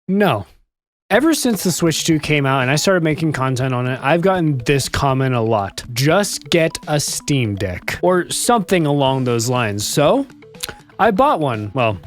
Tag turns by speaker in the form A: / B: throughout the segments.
A: No. Ever since the Switch 2 came out and I started making content on it, I've gotten this comment a lot. Just get a Steam Deck. Or something along those lines. So, I bought one. Well,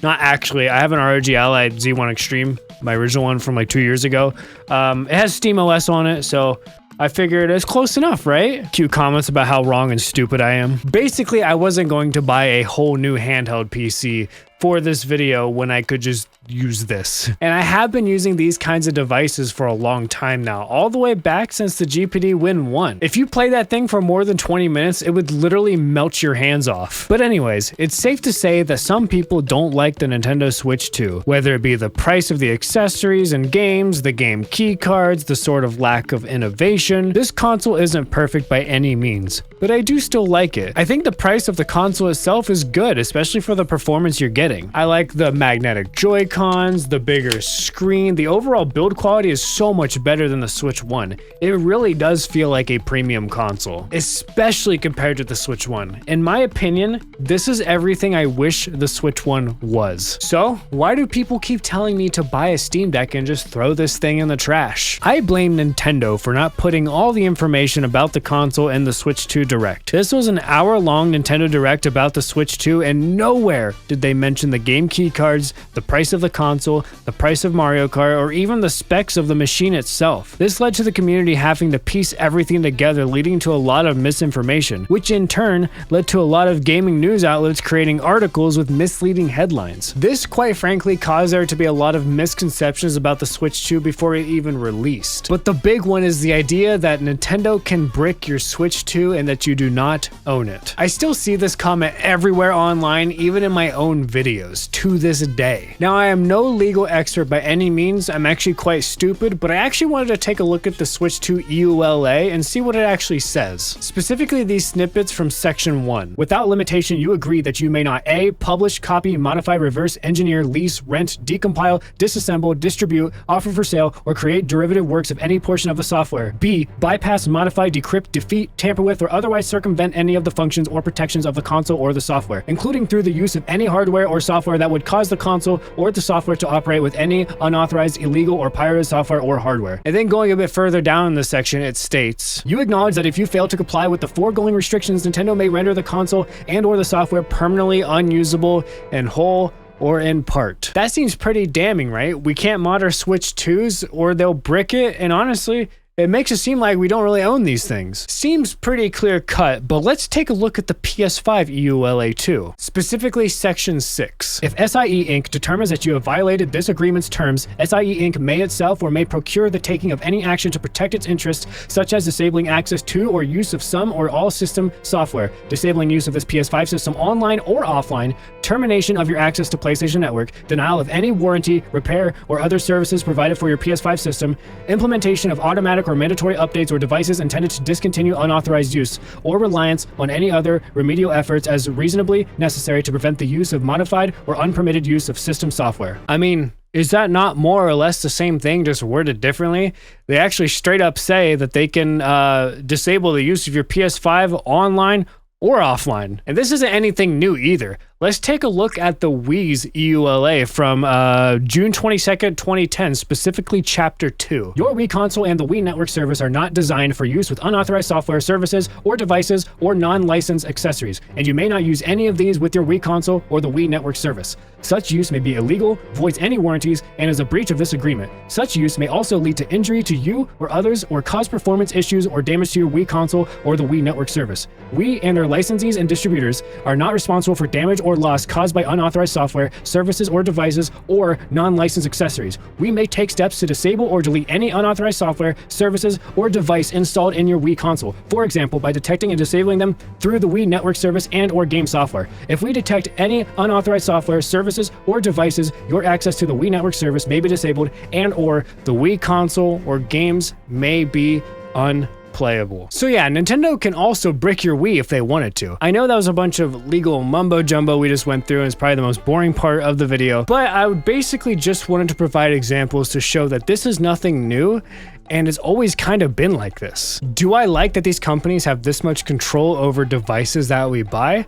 A: not actually. I have an ROG Ally Z1 Extreme, my original one from like 2 years ago. It has Steam OS on it, so I figured it's close enough, right? Cute comments about how wrong and stupid I am. Basically, I wasn't going to buy a whole new handheld PC for this video when I could just use this. And I have been using these kinds of devices for a long time now, all the way back since the GPD Win 1. If you play that thing for more than 20 minutes, it would literally melt your hands off. But anyways, it's safe to say that some people don't like the Nintendo Switch 2, whether it be the price of the accessories and games, the game key cards, the sort of lack of innovation. This console isn't perfect by any means, but I do still like it. I think the price of the console itself is good, especially for the performance you're getting. I like the magnetic Joy-Cons, the bigger screen. The overall build quality is so much better than the Switch 1. It really does feel like a premium console, especially compared to the Switch 1. In my opinion, this is everything I wish the Switch 1 was. So, why do people keep telling me to buy a Steam Deck and just throw this thing in the trash? I blame Nintendo for not putting all the information about the console in the Switch 2 Direct. This was an hour-long Nintendo Direct about the Switch 2, and nowhere did they mention the game key cards, the price of the console, the price of Mario Kart, or even the specs of the machine itself. This led to the community having to piece everything together, leading to a lot of misinformation, which in turn led to a lot of gaming news outlets creating articles with misleading headlines. This, quite frankly, caused there to be a lot of misconceptions about the Switch 2 before it even released. But the big one is the idea that Nintendo can brick your Switch 2 and that you do not own it. I still see this comment everywhere online, even in my own videos, to this day. Now, I am no legal expert by any means. I'm actually quite stupid, but I actually wanted to take a look at the Switch 2 EULA and see what it actually says. Specifically, these snippets from section 1. Without limitation, you agree that you may not A. Publish, copy, modify, reverse engineer, lease, rent, decompile, disassemble, distribute, offer for sale, or create derivative works of any portion of the software. B. Bypass, modify, decrypt, defeat, tamper with, or otherwise circumvent any of the functions or protections of the console or the software, including through the use of any hardware or software that would cause the console or the software to operate with any unauthorized, illegal, or pirated software or hardware. And then going a bit further down in the section, it states, you acknowledge that if you fail to comply with the foregoing restrictions, Nintendo may render the console and or the software permanently unusable in whole or in part. That seems pretty damning, right? We can't mod our Switch 2s or they'll brick it, and honestly, it makes it seem like we don't really own these things. Seems pretty clear cut, but let's take a look at the PS5 EULA 2, specifically section 6. If SIE Inc. determines that you have violated this agreement's terms, SIE Inc. may itself or may procure the taking of any action to protect its interests, such as disabling access to or use of some or all system software, disabling use of this PS5 system online or offline, termination of your access to PlayStation Network, denial of any warranty, repair, or other services provided for your PS5 system, implementation of automatic or mandatory updates or devices intended to discontinue unauthorized use, or reliance on any other remedial efforts as reasonably necessary to prevent the use of modified or unpermitted use of system software. I mean, is that not more or less the same thing, just worded differently? They actually straight up say that they can disable the use of your PS5 online or offline. And this isn't anything new either. Let's take a look at the Wii's EULA from June 22nd, 2010, specifically Chapter 2. Your Wii console and the Wii Network service are not designed for use with unauthorized software, services, or devices, or non-licensed accessories, and you may not use any of these with your Wii console or the Wii Network service. Such use may be illegal, voids any warranties, and is a breach of this agreement. Such use may also lead to injury to you or others, or cause performance issues or damage to your Wii console or the Wii Network service. We and our licensees and distributors are not responsible for damage or loss caused by unauthorized software, services, or devices, or non-licensed accessories. We may take steps to disable or delete any unauthorized software, services, or device installed in your Wii console, for example, by detecting and disabling them through the Wii Network service and or game software. If we detect any unauthorized software, services, or devices, your access to the Wii Network service may be disabled and or the Wii console or games may be unplayable. So yeah, Nintendo can also brick your Wii if they wanted to. I know that was a bunch of legal mumbo jumbo we just went through, and it's probably the most boring part of the video, but I would basically just wanted to provide examples to show that this is nothing new, and it's always kind of been like this. Do I like that these companies have this much control over devices that we buy?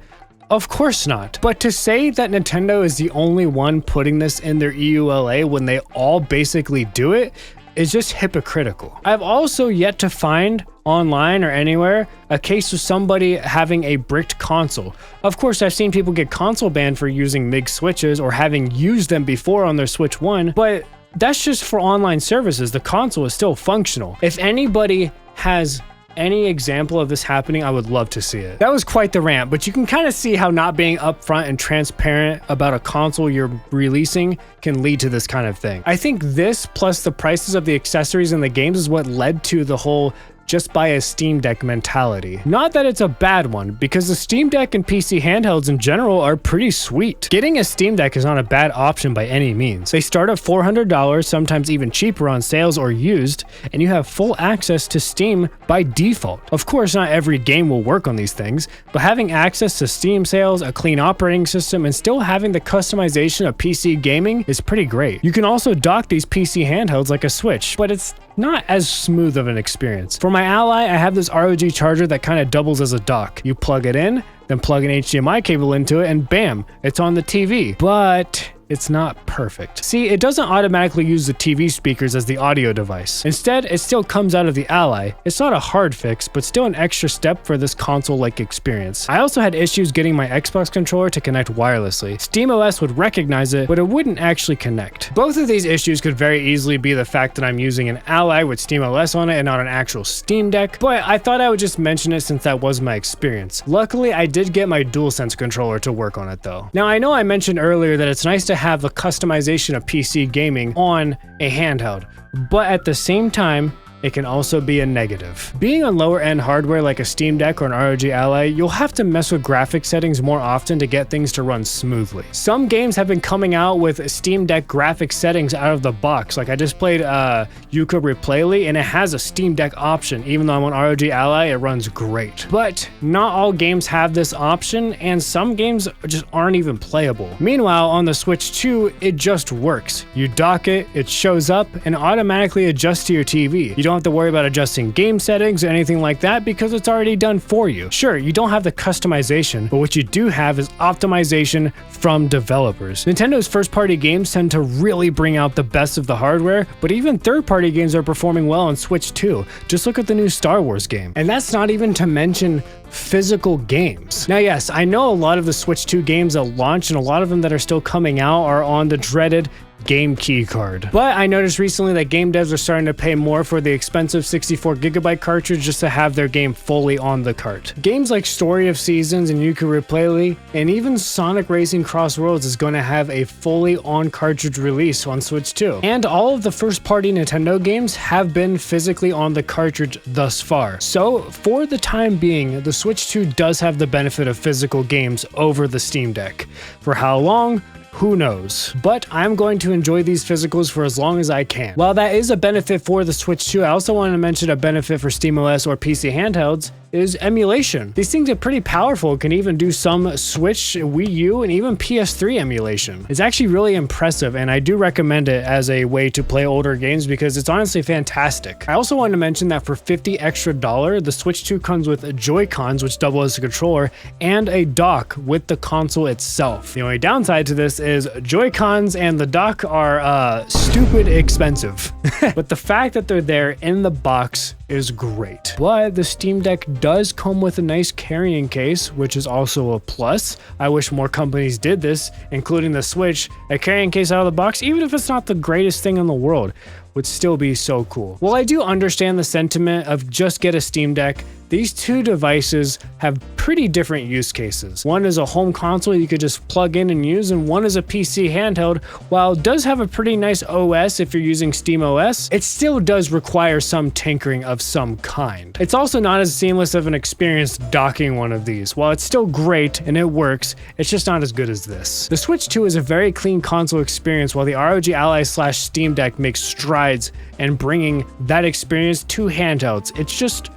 A: Of course not. But to say that Nintendo is the only one putting this in their EULA when they all basically do it is just hypocritical. I've also yet to find online or anywhere a case of somebody having a bricked console. Of course, I've seen people get console banned for using MIG switches or having used them before on their Switch 1, but that's just for online services. The console is still functional. If anybody has any example of this happening, I would love to see it. That was quite the rant, but you can kind of see how not being upfront and transparent about a console you're releasing can lead to this kind of thing. I think this plus the prices of the accessories and the games is what led to the whole just buy a Steam Deck mentality. Not that it's a bad one, because the Steam Deck and PC handhelds in general are pretty sweet. Getting a Steam Deck is not a bad option by any means. They start at $400, sometimes even cheaper on sales or used, and you have full access to Steam by default. Of course, not every game will work on these things, but having access to Steam sales, a clean operating system, and still having the customization of PC gaming is pretty great. You can also dock these PC handhelds like a Switch, but it's not as smooth of an experience. For my Ally, I have this ROG charger that kind of doubles as a dock. You plug it in, then plug an HDMI cable into it, and bam, it's on the TV. But it's not perfect. See, it doesn't automatically use the TV speakers as the audio device. Instead, it still comes out of the Ally. It's not a hard fix, but still an extra step for this console-like experience. I also had issues getting my Xbox controller to connect wirelessly. SteamOS would recognize it, but it wouldn't actually connect. Both of these issues could very easily be the fact that I'm using an Ally with SteamOS on it and not an actual Steam Deck, but I thought I would just mention it since that was my experience. Luckily, I did get my DualSense controller to work on it though. Now, I know I mentioned earlier that it's nice to have the customization of PC gaming on a handheld, but at the same time, it can also be a negative. Being on lower end hardware like a Steam Deck or an ROG Ally, you'll have to mess with graphic settings more often to get things to run smoothly. Some games have been coming out with Steam Deck graphic settings out of the box. Like I just played Yooka Replayly and it has a Steam Deck option. Even though I'm on ROG Ally, it runs great. But not all games have this option and some games just aren't even playable. Meanwhile, on the Switch 2, it just works. You dock it, it shows up, and automatically adjusts to your TV. You don't have to worry about adjusting game settings or anything like that because it's already done for you. Sure, you don't have the customization, but what you do have is optimization from developers. Nintendo's first-party games tend to really bring out the best of the hardware, but even third-party games are performing well on Switch too. Just look at the new Star Wars game. And that's not even to mention physical games. Now yes, I know a lot of the Switch 2 games that launched and a lot of them that are still coming out are on the dreaded game key card. But I noticed recently that game devs are starting to pay more for the expensive 64GB cartridge just to have their game fully on the cart. Games like Story of Seasons and Yooka Replayly, and even Sonic Racing Cross Worlds is going to have a fully on cartridge release on Switch 2. And all of the first-party Nintendo games have been physically on the cartridge thus far. So for the time being, the Switch 2 does have the benefit of physical games over the Steam Deck. For how long? Who knows? But I'm going to enjoy these physicals for as long as I can. While that is a benefit for the Switch 2, I also want to mention a benefit for SteamOS or PC handhelds is emulation. These things are pretty powerful, can even do some Switch, Wii U, and even PS3 emulation. It's actually really impressive, and I do recommend it as a way to play older games because it's honestly fantastic. I also wanted to mention that for $50 extra, the Switch 2 comes with Joy-Cons, which double as a controller, and a dock with the console itself. The only downside to this is Joy-Cons and the dock are stupid expensive. But the fact that they're there in the box is great. But the Steam Deck does come with a nice carrying case, which is also a plus. I wish more companies did this, including the Switch. A carrying case out of the box, even if it's not the greatest thing in the world, would still be so cool. While I do understand the sentiment of just get a Steam Deck, these two devices have pretty different use cases. One is a home console you could just plug in and use, and one is a PC handheld. While it does have a pretty nice OS if you're using SteamOS, it still does require some tinkering of some kind. It's also not as seamless of an experience docking one of these. While it's still great and it works, it's just not as good as this. The Switch 2 is a very clean console experience, while the ROG Ally / Steam Deck makes strides in bringing that experience to handhelds. It's just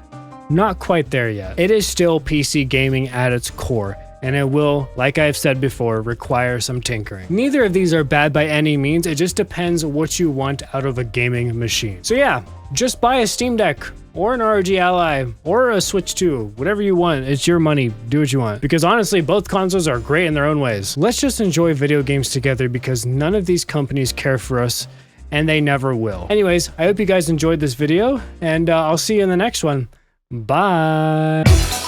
A: not quite there yet. It is still PC gaming at its core, and it will, like I've said before, require some tinkering. Neither of these are bad by any means, it just depends what you want out of a gaming machine. So yeah, just buy a Steam Deck or an ROG Ally, or a Switch 2, whatever you want. It's your money. Do what you want. Because honestly, both consoles are great in their own ways. Let's just enjoy video games together because none of these companies care for us, and they never will. Anyways, I hope you guys enjoyed this video, and I'll see you in the next one. Bye.